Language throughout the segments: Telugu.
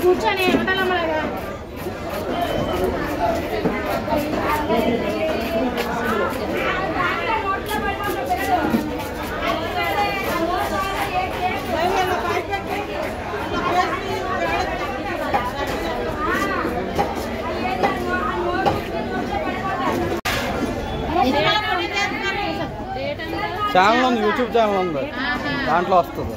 కూర్చొని ఛానల్ ఉంది, యూట్యూబ్ ఛానల్ ఉంది, దాంట్లో వస్తుంది.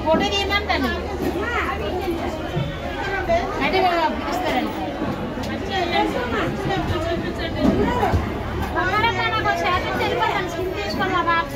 ఫోటో తీయమంటాను పిలుస్తారండి. స్కిన్ తీసుకోండి మా బాబు.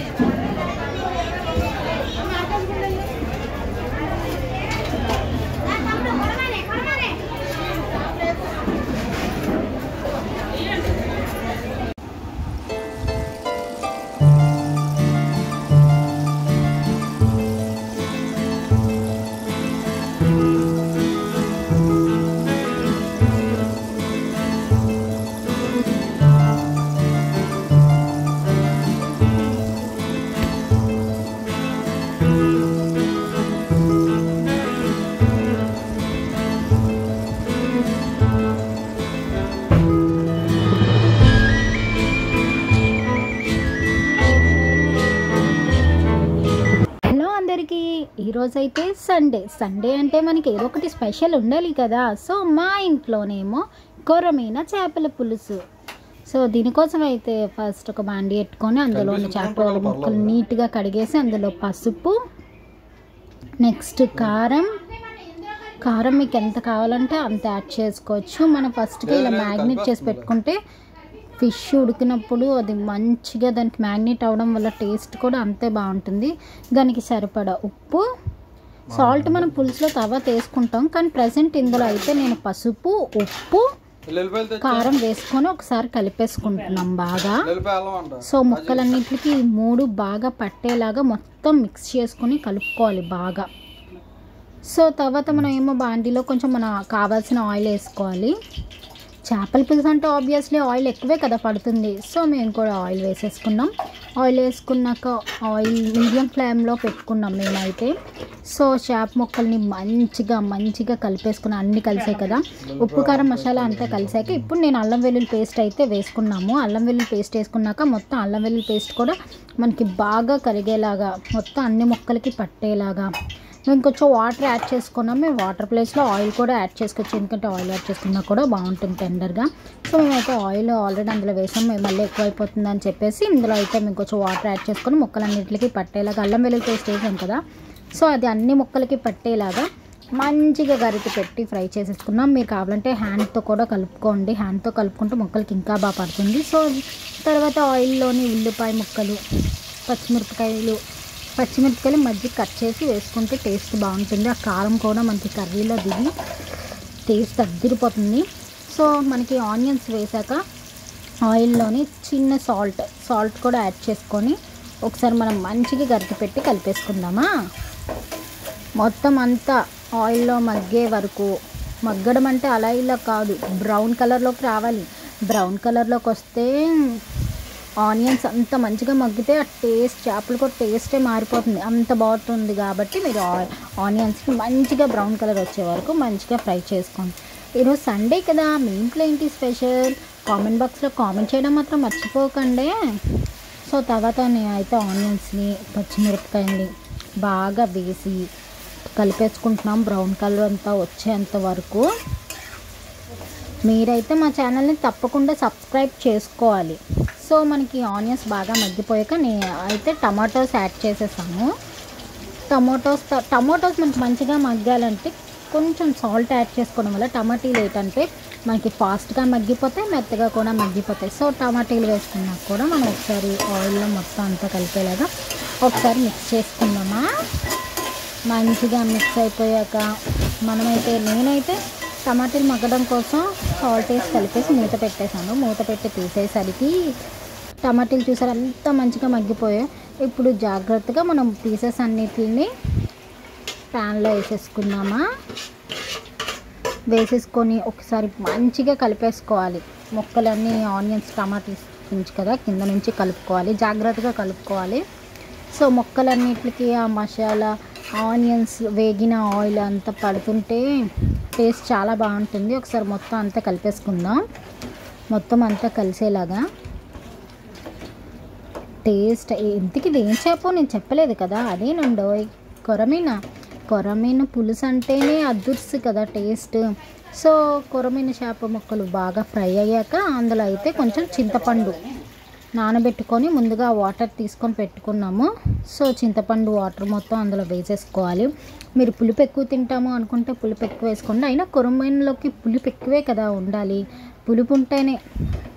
ఈరోజైతే సండే అంటే మనకి ఏదో ఒకటి స్పెషల్ ఉండాలి కదా. సో మా ఇంట్లోనేమో కొరమైన చేపల పులుసు. సో దీనికోసం అయితే ఫస్ట్ ఒక బాండి పెట్టుకొని అందులో ఉన్న చేపల ముక్కలు నీట్గా కడిగేసి అందులో పసుపు, నెక్స్ట్ కారం మీకు ఎంత కావాలంటే అంత యాడ్ చేసుకోవచ్చు. మనం ఫస్ట్గా ఇలా మ్యాగ్నేట్ చేసి పెట్టుకుంటే ఫిష్ ఉడికినప్పుడు అది మంచిగా దానికి మ్యాగ్నేట్ అవ్వడం వల్ల టేస్ట్ కూడా అంతే బాగుంటుంది. దానికి సరిపడా ఉప్పు, సాల్ట్ మనం పులుసులో తర్వాత వేసుకుంటాం, కానీ ప్రజెంట్ ఇందులో అయితే నేను పసుపు, ఉప్పు, కారం వేసుకొని ఒకసారి కలిపేసుకుంటున్నాం బాగా. సో ముక్కలన్నింటికి 3 బాగా పట్టేలాగా మొత్తం మిక్స్ చేసుకొని కలుపుకోవాలి బాగా. సో తర్వాత మనం ఏమో బాండీలో కొంచెం మనకు కావాల్సిన ఆయిల్ వేసుకోవాలి. చేపల పులుసు అంటే ఆబ్వియస్లీ ఆయిల్ ఎక్కువే కదా పడుతుంది. సో మేము కూడా ఆయిల్ వేసేసుకున్నాం. ఆయిల్ వేసుకున్నాక ఆయిల్ మీడియం ఫ్లేమ్లో పెట్టుకున్నాం మేమైతే. సో చేప ముక్కల్ని మంచిగా కలిపేసుకున్నాం. అన్నీ కలిసాయి కదా, ఉప్పు కారం మసాలా అంతా కలిసాక ఇప్పుడు నేను అల్లం వెల్లుల్లి పేస్ట్ అయితే వేసుకున్నాము. అల్లం వెల్లుల్లి పేస్ట్ వేసుకున్నాక మొత్తం అల్లం వెల్లుల్లి పేస్ట్ కూడా మనకి బాగా కరిగేలాగా మొత్తం అన్ని ముక్కలకి పట్టేలాగా మేము కొంచెం వాటర్ యాడ్ చేసుకున్నాం. మేము వాటర్ ప్లేస్లో ఆయిల్ కూడా యాడ్ చేసుకోవచ్చు, ఎందుకంటే ఆయిల్ యాడ్ చేసుకున్నా కూడా బాగుంటుంది టెండర్గా. సో మేమైతే ఆయిల్ ఆల్రెడీ అందులో వేసాం, మేము మళ్ళీ ఎక్కువ అయిపోతుంది అని చెప్పేసి ఇందులో అయితే మేము కొంచెం వాటర్ యాడ్ చేసుకొని ముక్కలన్నింటికి పట్టేలాగా అల్లం వెల్లుల్లి పేస్ట్ వేసాం కదా. సో అది అన్ని ముక్కలకి పట్టేలాగా మంచిగా గరిటె పెట్టి ఫ్రై చేసేసుకున్నాం. మీరు కావాలంటే హ్యాండ్తో కూడా కలుపుకోండి, హ్యాండ్తో కలుపుకుంటే ముక్కలకి ఇంకా బాగా పడుతుంది. సో తర్వాత ఆయిల్లోని ఉల్లిపాయ ముక్కలు, పచ్చిమిరపకాయలు మధ్య కట్ చేసి వేసుకుంటే టేస్ట్ బాగుంటుంది. ఆ కారం కూడా మనకి కర్రీలో దిగి టేస్ట్ అదిరిపోతుంది. సో మనకి ఆనియన్స్ వేసాక ఆయిల్లోని చిన్న సాల్ట్ కూడా యాడ్ చేసుకొని ఒకసారి మనం మంచిగా గరిటె పెట్టి కలిపేసుకుందామా. మొత్తం అంతా ఆయిల్లో మగ్గే వరకు, మగ్గడం అంటే అలా ఇలా కాదు, బ్రౌన్ కలర్లోకి రావాలి. బ్రౌన్ కలర్లోకి వస్తే ఆనియన్స్ అంత మంచిగా మగ్గితే ఆ టేస్ట్, చేపలు కూడా టేస్టే మారిపోతుంది, అంత బాగుంటుంది. కాబట్టి మీరు ఆనియన్స్కి మంచిగా బ్రౌన్ కలర్ వచ్చే వరకు మంచిగా ఫ్రై చేసుకోండి. ఈరోజు సండే కదా, మీ ఇంట్లో ఏంటి స్పెషల్ కామెంట్ బాక్స్లో కామెంట్ చేయడం మాత్రం మర్చిపోకండి. సో తర్వాత నేనైతే ఆనియన్స్ని పచ్చిమిరపకాయని బాగా వేసి కలిపేసుకుంటున్నాం బ్రౌన్ కలర్ అంతా వచ్చేంత వరకు. మీరైతే మా ఛానల్ని తప్పకుండా సబ్స్క్రైబ్ చేసుకోవాలి. సో మనకి ఆనియన్స్ బాగా మగ్గిపోయాక నేను అయితే టమాటోస్ యాడ్ చేసేసాము. టమాటోస్ మనకి మంచిగా మగ్గాలంటే కొంచెం సాల్ట్ యాడ్ చేసుకోవడం వల్ల టమాటీలు ఏంటంటే మనకి ఫాస్ట్గా మగ్గిపోతాయి, మెత్తగా కూడా మగ్గిపోతాయి. సో టమాటీలు వేసుకున్నాక కూడా మనం ఒకసారి ఆయిల్లో మొత్తం అంతా కలిపేలాగా ఒకసారి మిక్స్ చేసుకుందామా. మంచిగా మిక్స్ అయిపోయాక నేనైతే టమాటీలు మగ్గడం కోసం సాల్ట్ వేసి కలిపేసి మూత పెట్టేశాను. మూత పెట్టి తీసేసరికి టమాటీలు చూసారు అంతా మంచిగా మగ్గిపోయాయి. ఇప్పుడు జాగ్రత్తగా మనం పీసెస్ అన్నిటిని ప్యాన్లో వేసేసుకుందామా. వేసేసుకొని ఒకసారి మంచిగా కలిపేసుకోవాలి. ముక్కలన్నీ ఆనియన్స్ టమాటీస్ నుంచి కదా కింద నుంచి కలుపుకోవాలి, జాగ్రత్తగా కలుపుకోవాలి. సో ముక్కలన్నిటికి ఆ మసాలా ఆనియన్స్ వేగిన ఆయిల్ అంతా పడుతుంటే టేస్ట్ చాలా బాగుంటుంది. ఒకసారి మొత్తం అంతా కలిపేసుకుందాం, మొత్తం అంతా కలిసేలాగా. టేస్ట్ ఇంతకి ఇది ఏం చేపో నేను చెప్పలేదు కదా, అదేనండో కొరమీన పులుసు అంటేనే అదుర్సు కదా టేస్ట్. సో కొరమీన చేప ముక్కలు బాగా ఫ్రై అయ్యాక అందులో అయితే కొంచెం చింతపండు నానబెట్టుకొని ముందుగా వాటర్ తీసుకొని పెట్టుకున్నాము. సో చింతపండు వాటర్ మొత్తం అందులో వేసేసుకోవాలి. మీరు పులుపు ఎక్కువ తింటాము అనుకుంటే పులుపు ఎక్కువ వేసుకోండి. అయినా కొరమీనలోకి పులుపు ఎక్కువే కదా ఉండాలి, పులుపు ఉంటేనే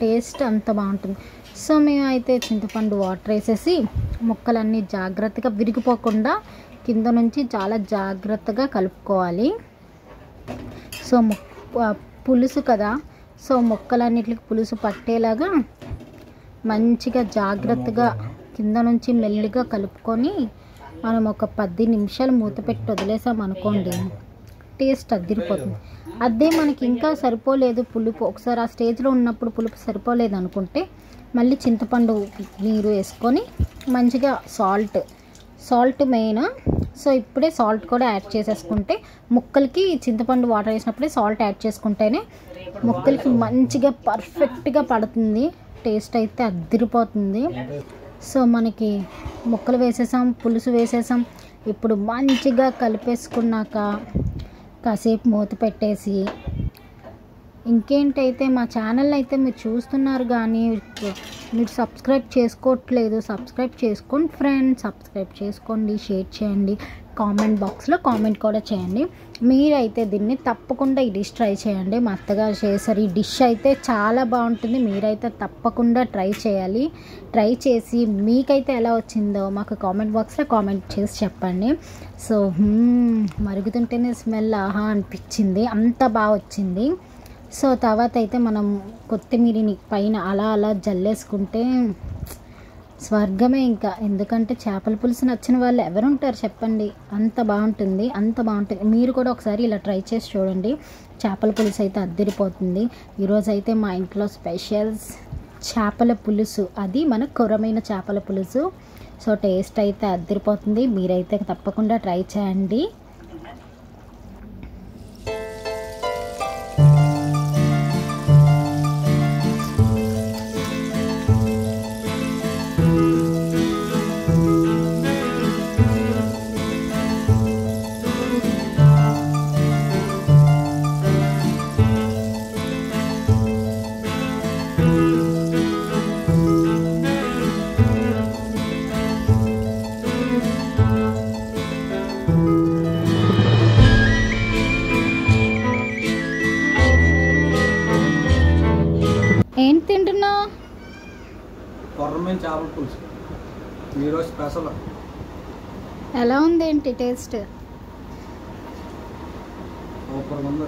టేస్ట్ అంత బాగుంటుంది. సో మేమైతే చింతపండు వాటర్ వేసేసి ముక్కలన్నీ జాగ్రత్తగా విరిగిపోకుండా కింద నుంచి చాలా జాగ్రత్తగా కలుపుకోవాలి. సో పులుసు కదా, సో ముక్కలన్నిటికి పులుసు పట్టేలాగా మంచిగా జాగ్రత్తగా కింద నుంచి మెల్లిగా కలుపుకొని మనం ఒక 10 నిమిషాలు మూత పెట్టి వదిలేసాం అనుకోండి, టేస్ట్ అదిరిపోతుంది. అదే మనకి ఇంకా సరిపోలేదు పులుపు, ఒకసారి ఆ స్టేజ్లో ఉన్నప్పుడు పులుపు సరిపోలేదు అనుకుంటే మళ్ళీ చింతపండు నీరు వేసుకొని మంచిగా సాల్ట్ మెయిన్. సో ఇప్పుడే సాల్ట్ కూడా యాడ్ చేసేసుకుంటే ముక్కలకి చింతపండు వాటర్ వేసినప్పుడే సాల్ట్ యాడ్ చేసుకుంటేనే ముక్కలకి మంచిగా పర్ఫెక్ట్గా పడుతుంది, టేస్ట్ అయితే అదిరిపోతుంది. సో మనకి ముక్కలు వేసేసాం, పులుసు వేసేసాం. ఇప్పుడు మంచిగా కలిపేసుకున్నాక కాసేపు మూత పెట్టేసి ఇంకేంటైతే మా ఛానల్ అయితే మీరు చూస్తున్నారు కానీ మీరు సబ్స్క్రైబ్ చేసుకోవట్లేదు. సబ్స్క్రైబ్ చేసుకోండి ఫ్రెండ్స్, సబ్స్క్రైబ్ చేసుకోండి, షేర్ చేయండి, కామెంట్ బాక్స్లో కామెంట్ కూడా చేయండి. మీరైతే దీన్ని తప్పకుండా ఈ డిష్ ట్రై చేయండి. మా అత్తగారు చేశారు ఈ డిష్ అయితే చాలా బాగుంటుంది. మీరైతే తప్పకుండా ట్రై చేయాలి. ట్రై చేసి మీకైతే ఎలా వచ్చిందో మాకు కామెంట్ బాక్స్లో కామెంట్ చేసి చెప్పండి. సో మరుగుతుంటేనే స్మెల్ ఆహా అనిపించింది, అంత బాగా వచ్చింది. సో తర్వాత అయితే మనం కొత్తిమీరిని పైన అలా జల్లేసుకుంటే స్వర్గమే ఇంకా. ఎందుకంటే చేపల పులుసు నచ్చిన వాళ్ళు ఎవరుంటారు చెప్పండి, అంత బాగుంటుంది. మీరు కూడా ఒకసారి ఇలా ట్రై చేసి చూడండి, చేపల పులుసు అయితే అద్దరిపోతుంది. ఈరోజు అయితే మా ఇంట్లో స్పెషల్స్ చేపల పులుసు, అది మన కొరమైన చేపల పులుసు. సో టేస్ట్ అయితే అద్దరిపోతుంది, మీరైతే తప్పకుండా ట్రై చేయండి. ఏం తింటున్నావు? కొర్రమీన చేపల పులుసు ఈరోజు స్పెషల్. ఎలా ఉంది ఏంటి టేస్ట్? సూపర్గా ఉంది.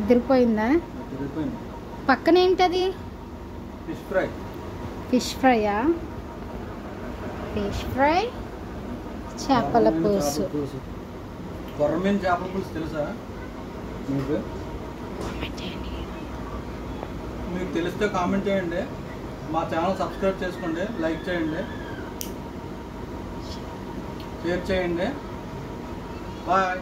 అదిరిపోయిందా? పక్కన ఏంటది? Fish fry. ఫిష్ ఫ్రైయా? ఫిష్ ఫ్రై చేపల పులుసు. కొర్రమీన చేపల పులుసు తెలుసా మీకు? మీకు తెలిస్తే కామెంట్ చేయండి, మా ఛానల్ సబ్స్క్రైబ్ చేసుకోండి, లైక్ చేయండి, షేర్ చేయండి. బాయ్.